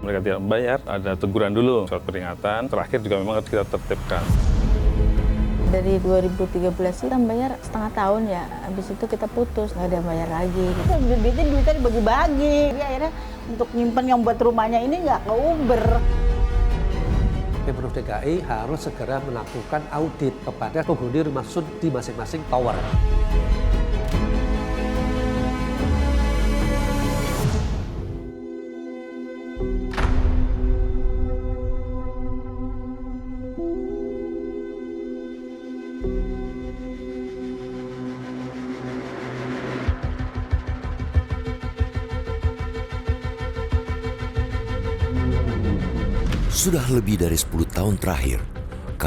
mereka tidak membayar, ada teguran dulu, surat peringatan. Terakhir juga memang harus kita tertibkan. Dari 2013 kita bayar setengah tahun ya, habis itu kita putus, nggak ada bayar lagi. Duitnya dibagi-bagi. Jadi akhirnya untuk nyimpen yang buat rumahnya ini nggak keuber. Pemprov DKI harus segera melakukan audit kepada penghuni rumah susun di masing-masing tower. Sudah lebih dari 10 tahun terakhir,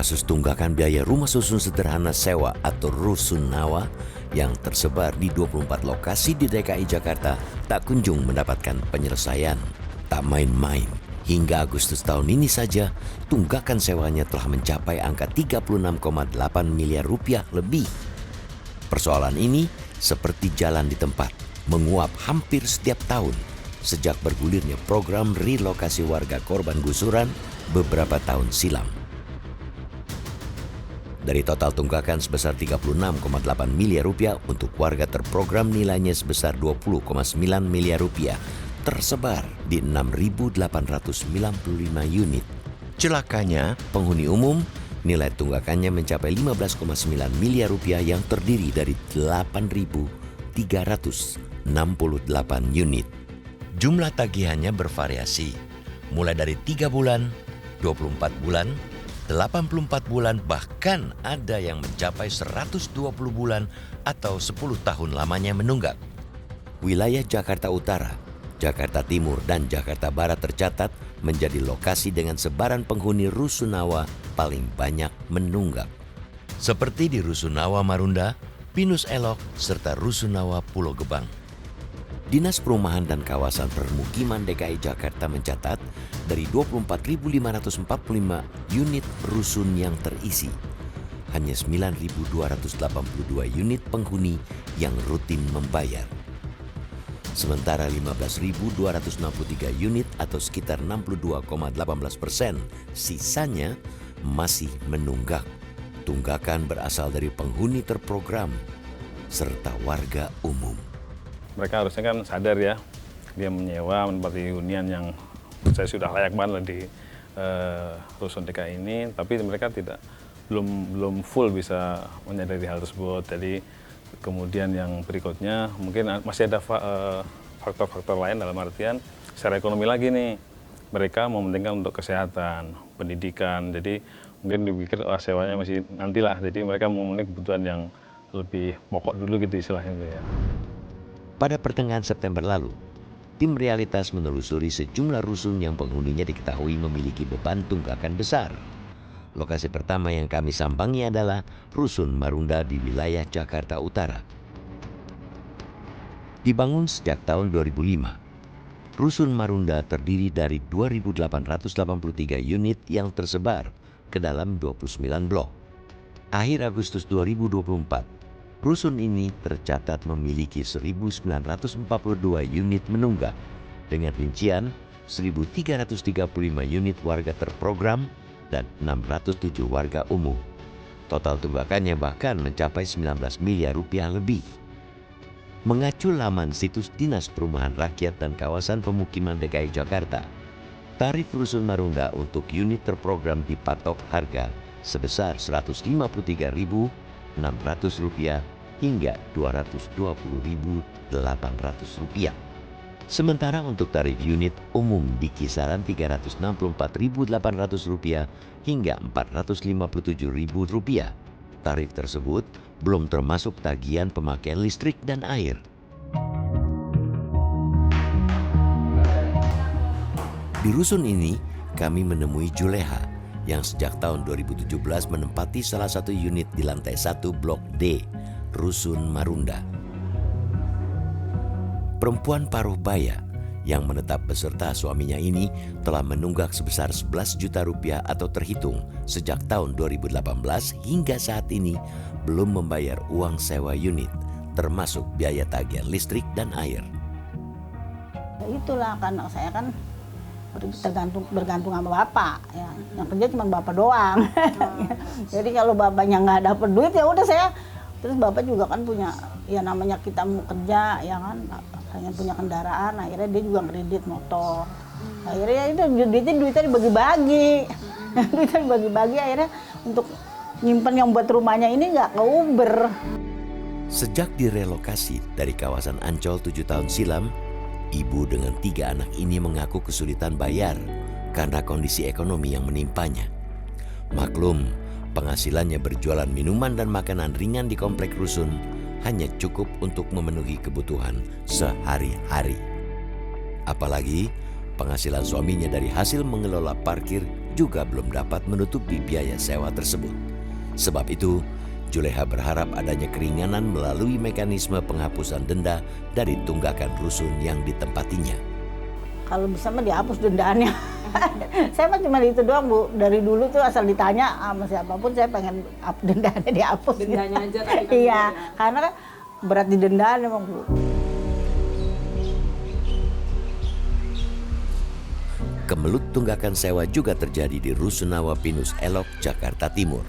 kasus tunggakan biaya rumah susun sederhana sewa atau rusunawa yang tersebar di 24 lokasi di DKI Jakarta tak kunjung mendapatkan penyelesaian. Tak main-main, hingga Agustus tahun ini saja, tunggakan sewanya telah mencapai angka 36,8 miliar rupiah lebih. Persoalan ini seperti jalan di tempat, menguap hampir setiap tahun sejak bergulirnya program relokasi warga korban gusuran beberapa tahun silam. Dari total tunggakan sebesar 36,8 miliar rupiah untuk warga terprogram nilainya sebesar 20,9 miliar rupiah tersebar di 6.895 unit. Celakanya, penghuni umum nilai tunggakannya mencapai 15,9 miliar rupiah yang terdiri dari 8.368 unit. Jumlah tagihannya bervariasi, mulai dari 3 bulan, 24 bulan, 84 bulan, bahkan ada yang mencapai 120 bulan atau 10 tahun lamanya menunggak. Wilayah Jakarta Utara, Jakarta Timur, dan Jakarta Barat tercatat menjadi lokasi dengan sebaran penghuni rusunawa paling banyak menunggak. Seperti di Rusunawa Marunda, Pinus Elok, serta Rusunawa Pulau Gebang. Dinas Perumahan dan Kawasan Permukiman DKI Jakarta mencatat dari 24.545 unit rusun yang terisi, hanya 9.282 unit penghuni yang rutin membayar. Sementara 15.263 unit atau sekitar 62,18%, sisanya masih menunggak. Tunggakan berasal dari penghuni terprogram serta warga umum. Mereka harusnya kan sadar ya, dia menyewa menempati hunian yang saya sudah layak banget di rusun DKI ini, tapi mereka belum full bisa menyadari hal tersebut. Jadi kemudian yang berikutnya mungkin masih ada faktor-faktor lain dalam artian secara ekonomi lagi nih. Mereka mementingkan untuk kesehatan, pendidikan, jadi mungkin dipikir sewanya masih nantilah. Jadi mereka memenuhi kebutuhan yang lebih pokok dulu gitu istilahnya gitu ya. Pada pertengahan September lalu, tim realitas menelusuri sejumlah rusun yang penghuninya diketahui memiliki beban tunggakan besar. Lokasi pertama yang kami sambangi adalah Rusun Marunda di wilayah Jakarta Utara. Dibangun sejak tahun 2005, Rusun Marunda terdiri dari 2.883 unit yang tersebar ke dalam 29 blok. Akhir Agustus 2024, rusun ini tercatat memiliki 1.942 unit menunggak dengan rincian 1.335 unit warga terprogram dan 607 warga umum. Total tunggakannya bahkan mencapai 19 miliar rupiah lebih. Mengacu laman situs Dinas Perumahan Rakyat dan Kawasan Pemukiman DKI Jakarta, tarif Rusun Marunda untuk unit terprogram dipatok harga sebesar Rp153.600 hingga Rp220.800. Sementara untuk tarif unit umum di kisaran Rp364.800 hingga Rp457.000. Tarif tersebut belum termasuk tagihan pemakaian listrik dan air. Di rusun ini, kami menemui Juleha yang sejak tahun 2017 menempati salah satu unit di lantai 1 Blok D, Rusun Marunda. Perempuan paruh baya yang menetap beserta suaminya ini telah menunggak sebesar 11 juta rupiah atau terhitung sejak tahun 2018 hingga saat ini belum membayar uang sewa unit, termasuk biaya tagihan listrik dan air. Itulah kan saya kan bergantung sama bapak ya. Yang kerja cuma bapak doang. Jadi kalau bapaknya nggak dapet duit ya udah saya. Terus bapak juga kan punya ya namanya kita mau kerja ya kan, hanya punya kendaraan, akhirnya dia juga kredit motor. Akhirnya itu duitnya dibagi-bagi. Duitnya dibagi-bagi akhirnya untuk nyimpen yang buat rumahnya ini nggak keuber. Sejak direlokasi dari kawasan Ancol 7 tahun silam, ibu dengan 3 anak ini mengaku kesulitan bayar karena kondisi ekonomi yang menimpanya. Maklum, penghasilannya berjualan minuman dan makanan ringan di komplek rusun hanya cukup untuk memenuhi kebutuhan sehari-hari. Apalagi penghasilan suaminya dari hasil mengelola parkir juga belum dapat menutupi biaya sewa tersebut. Sebab itu, Juleha berharap adanya keringanan melalui mekanisme penghapusan denda dari tunggakan rusun yang ditempatinya. Kalau bisa mah dihapus dendanya. Saya mah cuma itu doang, Bu. Dari dulu tuh asal ditanya sama siapapun saya pengen dendanya dihapus. Dendanya aja tapi kan. Iya, karena kan berat di dendaan emang, Bu. Kemelut tunggakan sewa juga terjadi di Rusunawa Pinus Elok, Jakarta Timur.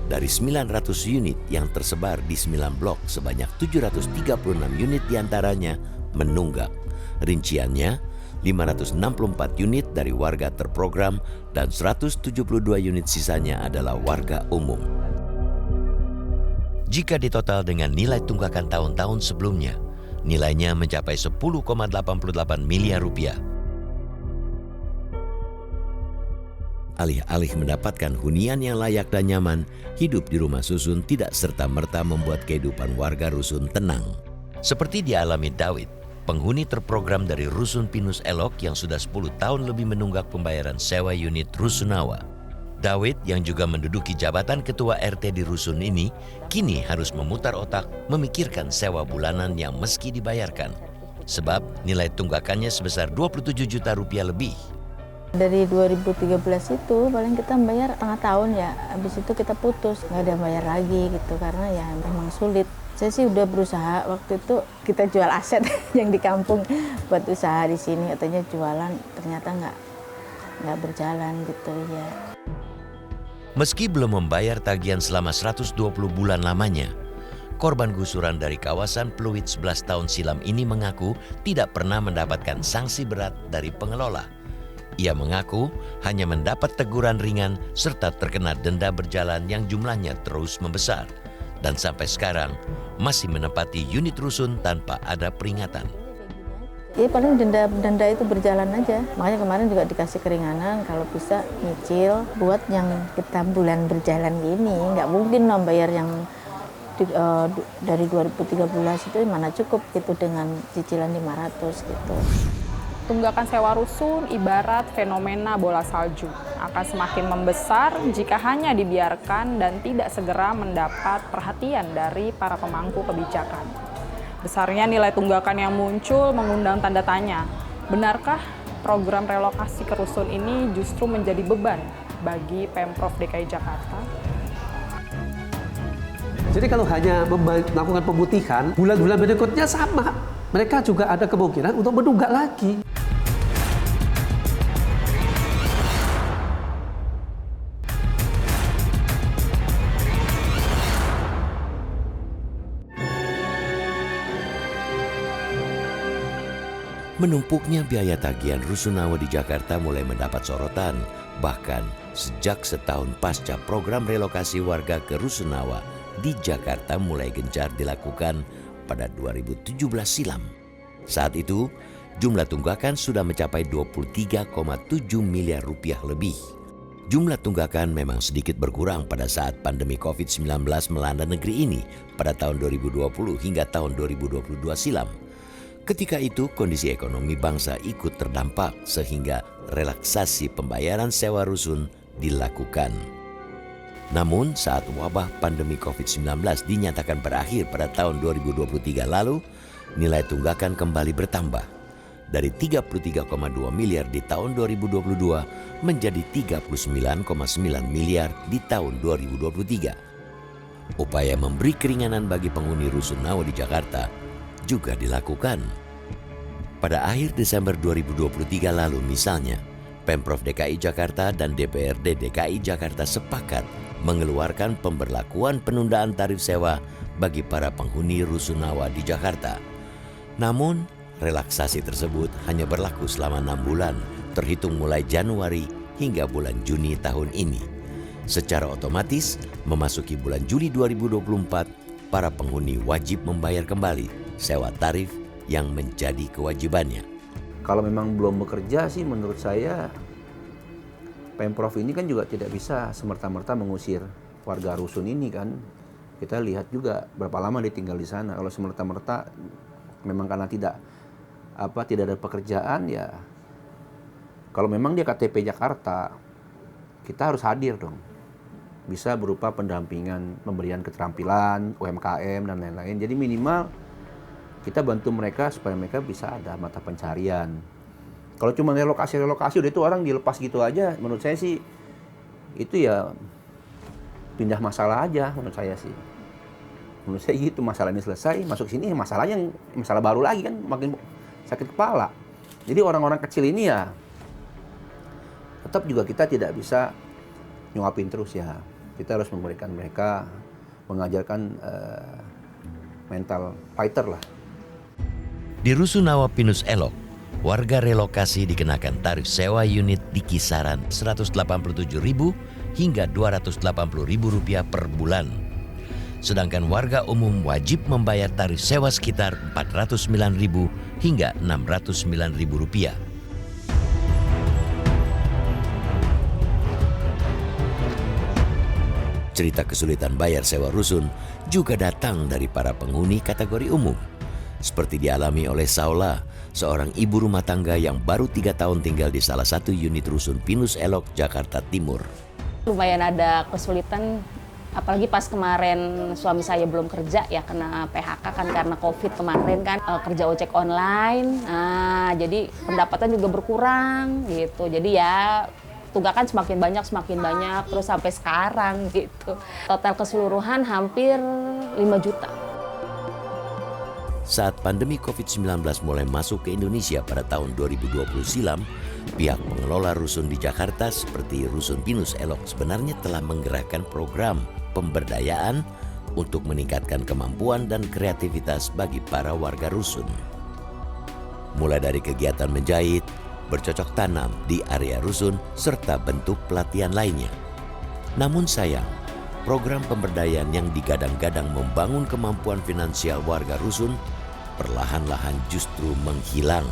Dari 900 unit yang tersebar di 9 blok, sebanyak 736 unit diantaranya menunggak. Rinciannya, 564 unit dari warga terprogram dan 172 unit sisanya adalah warga umum. Jika ditotal dengan nilai tunggakan tahun-tahun sebelumnya, nilainya mencapai 10,88 miliar rupiah. Alih-alih mendapatkan hunian yang layak dan nyaman, hidup di rumah susun tidak serta-merta membuat kehidupan warga rusun tenang. Seperti dialami Dawid, penghuni terprogram dari Rusun Pinus Elok yang sudah 10 tahun lebih menunggak pembayaran sewa unit Rusunawa. Dawid yang juga menduduki jabatan ketua RT di rusun ini, kini harus memutar otak memikirkan sewa bulanan yang meski dibayarkan. Sebab nilai tunggakannya sebesar 27 juta rupiah lebih. Dari 2013 itu paling kita bayar setengah tahun ya, habis itu kita putus, nggak ada bayar lagi gitu karena ya memang sulit. Saya sih udah berusaha waktu itu kita jual aset yang di kampung buat usaha di sini, katanya jualan, ternyata nggak berjalan gitu ya. Meski belum membayar tagihan selama 120 bulan lamanya, korban gusuran dari kawasan Pluit 11 tahun silam ini mengaku tidak pernah mendapatkan sanksi berat dari pengelola. Ia mengaku hanya mendapat teguran ringan serta terkena denda berjalan yang jumlahnya terus membesar. Dan sampai sekarang masih menempati unit rusun tanpa ada peringatan. Ya paling denda itu berjalan aja. Makanya kemarin juga dikasih keringanan kalau bisa nyicil buat yang kita bulan berjalan gini. Nggak mungkin lah bayar yang dari 2013 itu mana cukup gitu dengan cicilan 500 gitu. Tunggakan sewa rusun ibarat fenomena bola salju, akan semakin membesar jika hanya dibiarkan dan tidak segera mendapat perhatian dari para pemangku kebijakan. Besarnya nilai tunggakan yang muncul mengundang tanda tanya. Benarkah program relokasi ke rusun ini justru menjadi beban bagi Pemprov DKI Jakarta? Jadi kalau hanya melakukan pemutihan, bulan-bulan berikutnya sama. Mereka juga ada kemungkinan untuk menunggak lagi. Menumpuknya biaya tagihan Rusunawa di Jakarta mulai mendapat sorotan. Bahkan sejak setahun pasca program relokasi warga ke Rusunawa di Jakarta mulai gencar dilakukan pada 2017 silam. Saat itu, jumlah tunggakan sudah mencapai 23,7 miliar rupiah lebih. Jumlah tunggakan memang sedikit berkurang pada saat pandemi COVID-19 melanda negeri ini pada tahun 2020 hingga tahun 2022 silam. Ketika itu kondisi ekonomi bangsa ikut terdampak sehingga relaksasi pembayaran sewa rusun dilakukan. Namun saat wabah pandemi COVID-19 dinyatakan berakhir pada tahun 2023 lalu, nilai tunggakan kembali bertambah. Dari 33,2 miliar di tahun 2022 menjadi 39,9 miliar di tahun 2023. Upaya memberi keringanan bagi penghuni Rusunawa di Jakarta juga dilakukan. Pada akhir Desember 2023 lalu misalnya, Pemprov DKI Jakarta dan DPRD DKI Jakarta sepakat mengeluarkan pemberlakuan penundaan tarif sewa bagi para penghuni rusunawa di Jakarta. Namun, relaksasi tersebut hanya berlaku selama 6 bulan, terhitung mulai Januari hingga bulan Juni tahun ini. Secara otomatis, memasuki bulan Juli 2024, para penghuni wajib membayar kembali sewa tarif yang menjadi kewajibannya. Kalau memang belum bekerja sih menurut saya Pemprov ini kan juga tidak bisa semerta-merta mengusir warga rusun ini kan. Kita lihat juga berapa lama dia tinggal di sana. Kalau semerta-merta memang karena tidak ada pekerjaan ya. Kalau memang dia KTP Jakarta, kita harus hadir dong. Bisa berupa pendampingan, pemberian keterampilan, UMKM dan lain-lain. Jadi minimal kita bantu mereka supaya mereka bisa ada mata pencarian. Kalau cuma relokasi udah itu orang dilepas gitu aja, menurut saya sih itu ya pindah masalah aja menurut saya sih. Menurut saya gitu, masalah ini selesai, masuk sini masalahnya masalah baru lagi kan, makin sakit kepala. Jadi orang-orang kecil ini ya tetap juga kita tidak bisa nyuapin terus ya. Kita harus memberikan mereka, mengajarkan mental fighter lah. Di Rusunawa Pinus Elok, warga relokasi dikenakan tarif sewa unit di kisaran Rp187.000 hingga Rp280.000 per bulan. Sedangkan warga umum wajib membayar tarif sewa sekitar Rp409.000 hingga Rp609.000. Cerita kesulitan bayar sewa rusun juga datang dari para penghuni kategori umum. Seperti dialami oleh Saula, seorang ibu rumah tangga yang baru 3 tahun tinggal di salah satu unit rusun Pinus Elok, Jakarta Timur. Lumayan ada kesulitan, apalagi pas kemarin suami saya belum kerja ya, kena PHK kan karena COVID kemarin kan, kerja ojek online. Nah, jadi pendapatan juga berkurang gitu. Jadi ya tunggakan semakin banyak terus sampai sekarang gitu. Total keseluruhan hampir 5 juta. Saat pandemi COVID-19 mulai masuk ke Indonesia pada tahun 2020 silam, pihak pengelola rusun di Jakarta seperti Rusun Pinus Elok sebenarnya telah menggerakkan program pemberdayaan untuk meningkatkan kemampuan dan kreativitas bagi para warga rusun. Mulai dari kegiatan menjahit, bercocok tanam di area rusun, serta bentuk pelatihan lainnya. Namun sayang, program pemberdayaan yang digadang-gadang membangun kemampuan finansial warga rusun perlahan-lahan justru menghilang.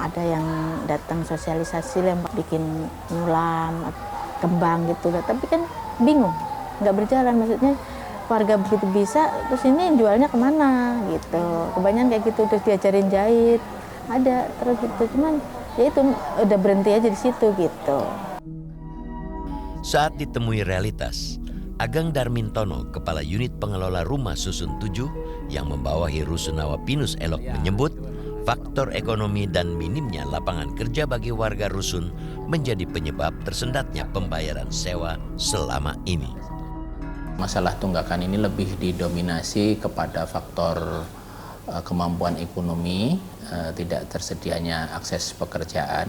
Ada yang datang sosialisasi lempar bikin nyulam, kembang gitu, tapi kan bingung, nggak berjalan. Maksudnya warga begitu bisa, terus ini jualnya kemana gitu. Kebanyakan kayak gitu, terus diajarin jahit, ada terus gitu. Cuman ya itu udah berhenti aja di situ gitu. Saat ditemui realitas, Agang Darmintono, Kepala Unit Pengelola Rumah Susun 7 yang membawahi Rusunawa Pinus Elok menyebut faktor ekonomi dan minimnya lapangan kerja bagi warga rusun menjadi penyebab tersendatnya pembayaran sewa selama ini. Masalah tunggakan ini lebih didominasi kepada faktor kemampuan ekonomi, tidak tersedianya akses pekerjaan,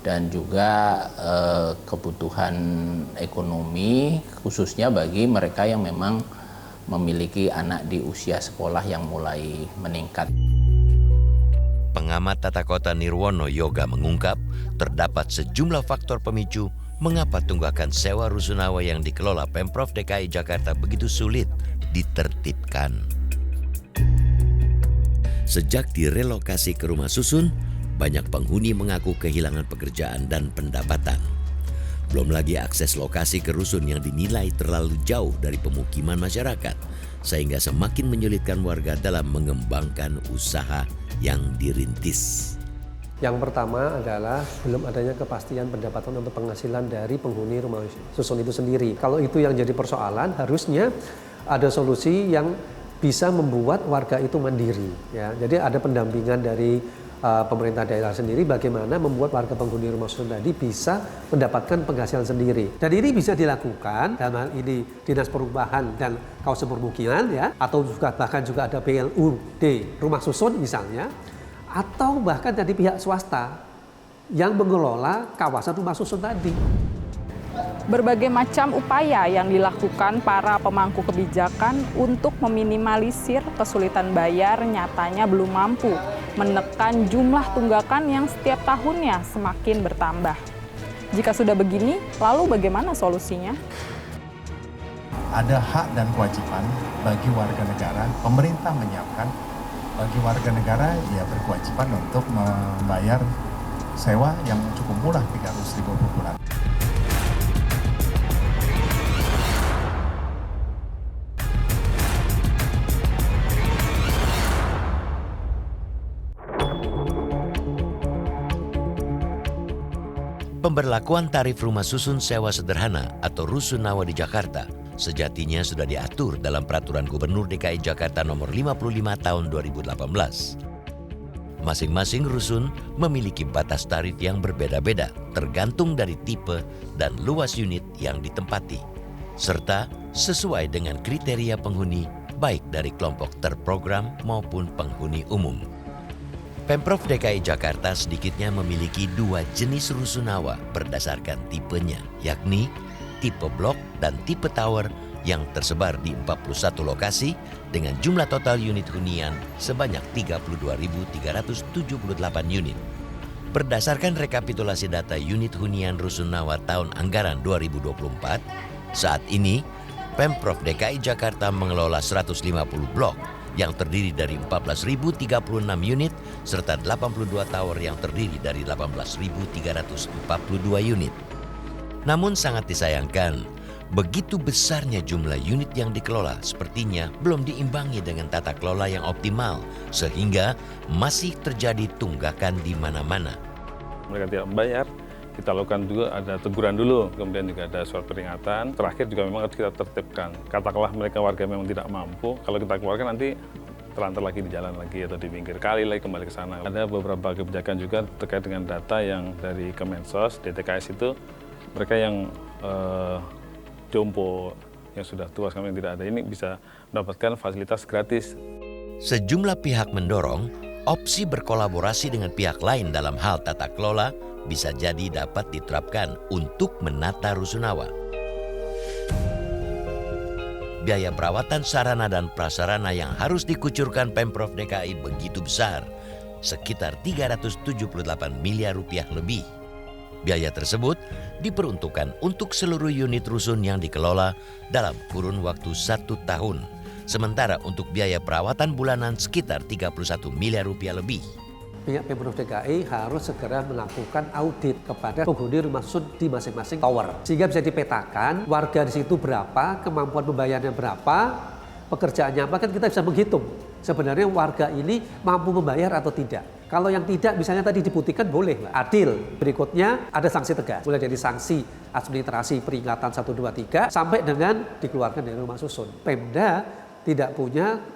dan juga kebutuhan ekonomi khususnya bagi mereka yang memang memiliki anak di usia sekolah yang mulai meningkat. Pengamat tata kota Nirwono Yoga mengungkap terdapat sejumlah faktor pemicu mengapa tunggakan sewa rusunawa yang dikelola Pemprov DKI Jakarta begitu sulit ditertibkan. Sejak direlokasi ke rumah susun, banyak penghuni mengaku kehilangan pekerjaan dan pendapatan. Belum lagi akses lokasi ke rusun yang dinilai terlalu jauh dari pemukiman masyarakat, sehingga semakin menyulitkan warga dalam mengembangkan usaha yang dirintis. Yang pertama adalah belum adanya kepastian pendapatan atau penghasilan dari penghuni rumah susun itu sendiri. Kalau itu yang jadi persoalan, harusnya ada solusi yang bisa membuat warga itu mandiri. Ya. Jadi ada pendampingan dari pemerintah daerah sendiri bagaimana membuat warga penghuni rumah susun tadi bisa mendapatkan penghasilan sendiri. Dan ini bisa dilakukan dalam hal ini Dinas Perumahan dan Kawasan Permukiman ya, atau juga bahkan juga ada BLUD rumah susun misalnya, atau bahkan dari pihak swasta yang mengelola kawasan rumah susun tadi. Berbagai macam upaya yang dilakukan para pemangku kebijakan untuk meminimalisir kesulitan bayar nyatanya belum mampu menekan jumlah tunggakan yang setiap tahunnya semakin bertambah. Jika sudah begini, lalu bagaimana solusinya? Ada hak dan kewajiban bagi warga negara, pemerintah menyiapkan bagi warga negara ya berkewajiban untuk membayar sewa yang cukup murah 300.000 per bulan. Pemberlakuan tarif rumah susun sewa sederhana atau rusunawa di Jakarta sejatinya sudah diatur dalam Peraturan Gubernur DKI Jakarta Nomor 55 Tahun 2018. Masing-masing rusun memiliki batas tarif yang berbeda-beda tergantung dari tipe dan luas unit yang ditempati, serta sesuai dengan kriteria penghuni baik dari kelompok terprogram maupun penghuni umum. Pemprov DKI Jakarta sedikitnya memiliki 2 jenis rusunawa berdasarkan tipenya, yakni tipe blok dan tipe tower yang tersebar di 41 lokasi dengan jumlah total unit hunian sebanyak 32.378 unit. Berdasarkan rekapitulasi data unit hunian rusunawa tahun anggaran 2024, saat ini Pemprov DKI Jakarta mengelola 150 blok yang terdiri dari 14.036 unit serta 82 tower yang terdiri dari 18.342 unit. Namun sangat disayangkan, begitu besarnya jumlah unit yang dikelola sepertinya belum diimbangi dengan tata kelola yang optimal sehingga masih terjadi tunggakan di mana-mana. Mereka tidak membayar, kita lakukan juga ada teguran dulu, kemudian juga ada surat peringatan. Terakhir juga memang harus kita tertibkan. Katakanlah mereka warga memang tidak mampu, kalau kita keluarkan nanti terlantar lagi di jalan lagi atau di pinggir kali lagi kembali ke sana. Ada beberapa kebijakan juga terkait dengan data yang dari Kemensos, DTKS itu mereka yang jompo, yang sudah tua sekarang yang tidak ada ini bisa mendapatkan fasilitas gratis. Sejumlah pihak mendorong opsi berkolaborasi dengan pihak lain dalam hal tata kelola bisa jadi dapat diterapkan untuk menata rusunawa. Biaya perawatan sarana dan prasarana yang harus dikucurkan Pemprov DKI begitu besar, sekitar 378 miliar rupiah lebih. Biaya tersebut diperuntukkan untuk seluruh unit rusun yang dikelola dalam kurun waktu 1 tahun. Sementara untuk biaya perawatan bulanan sekitar 31 miliar rupiah lebih. Pihak Pemprov DKI harus segera melakukan audit kepada penghuni rumah susun di masing-masing tower. Sehingga bisa dipetakan warga di situ berapa, kemampuan membayarnya berapa, pekerjaannya apa, kan kita bisa menghitung. Sebenarnya warga ini mampu membayar atau tidak. Kalau yang tidak, misalnya tadi dibuktikan boleh, adil. Berikutnya ada sanksi tegas. Mulai dari sanksi administrasi peringatan 1, 2, 3 sampai dengan dikeluarkan dari rumah susun. Pemda tidak punya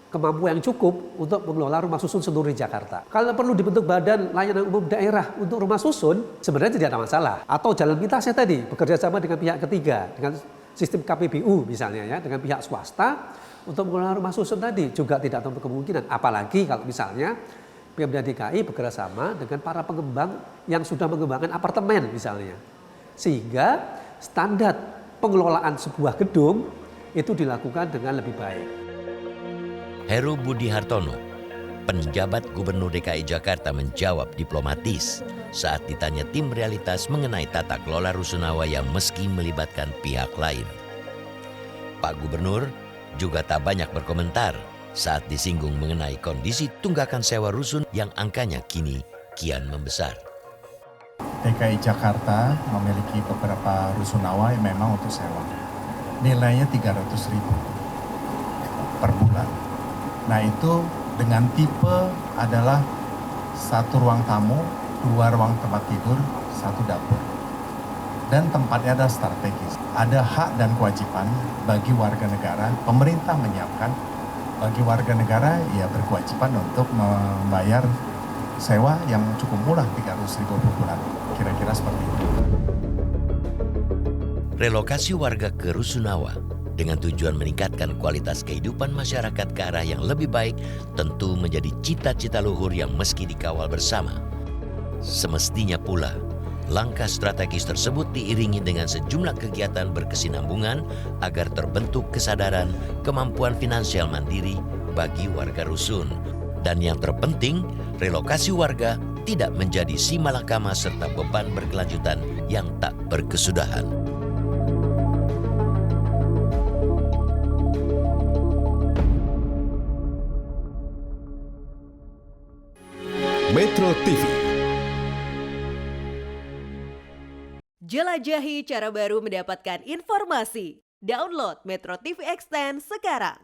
kemampuan yang cukup untuk mengelola rumah susun seluruh Jakarta. Kalau perlu dibentuk badan layanan umum daerah untuk rumah susun, sebenarnya tidak ada masalah. Atau jalan pintasnya tadi, bekerja sama dengan pihak ketiga, dengan sistem KPBU misalnya ya, dengan pihak swasta untuk mengelola rumah susun tadi juga tidak terlalu kemungkinan. Apalagi kalau misalnya Pemda DKI bekerja sama dengan para pengembang yang sudah mengembangkan apartemen misalnya. Sehingga standar pengelolaan sebuah gedung itu dilakukan dengan lebih baik. Heru Budi Hartono, penjabat Gubernur DKI Jakarta menjawab diplomatis saat ditanya tim realitas mengenai tata kelola rusunawa yang meski melibatkan pihak lain. Pak Gubernur juga tak banyak berkomentar saat disinggung mengenai kondisi tunggakan sewa rusun yang angkanya kini kian membesar. DKI Jakarta memiliki beberapa rusunawa yang memang untuk sewa. Nilainya 300.000 per bulan. Nah itu dengan tipe adalah 1 ruang tamu, 2 ruang tempat tidur, 1 dapur. Dan tempatnya adalah strategis. Ada hak dan kewajiban bagi warga negara, pemerintah menyiapkan bagi warga negara ya berkewajiban untuk membayar sewa yang cukup murah 300.000 per bulan, kira-kira seperti itu. Relokasi warga ke Rusunawa dengan tujuan meningkatkan kualitas kehidupan masyarakat ke arah yang lebih baik tentu menjadi cita-cita luhur yang meski dikawal bersama. Semestinya pula, langkah strategis tersebut diiringi dengan sejumlah kegiatan berkesinambungan agar terbentuk kesadaran kemampuan finansial mandiri bagi warga rusun. Dan yang terpenting, relokasi warga tidak menjadi si malakama serta beban berkelanjutan yang tak berkesudahan. Metro TV. Jelajahi cara baru mendapatkan informasi. Download Metro TV Extend sekarang.